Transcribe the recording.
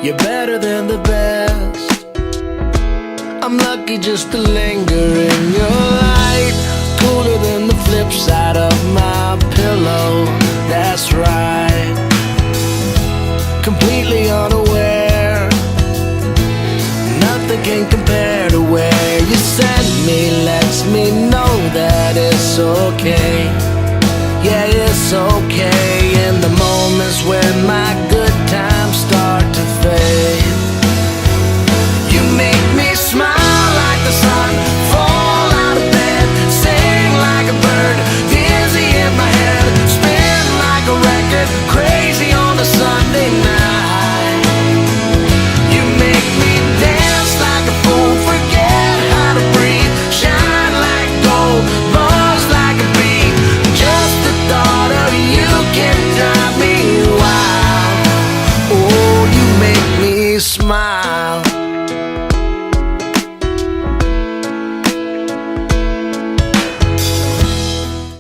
You're better than the best. I'm lucky just to linger in your light. Cooler than the flip side of my pillow. That's right. Completely unaware. Nothing can compare to where you send me. Lets me know that it's okay. Yeah, it's okay. In the moments when my good times start to fade, you make me smile like the sun, fall out of bed, sing like a bird, dizzy in my head, spin like a record, crazy on a Sunday night. You make me dance like a fool, forget how to breathe, shine like gold, buzz like a bee. Just the thought of you can drive me wild. Oh, you make me smile.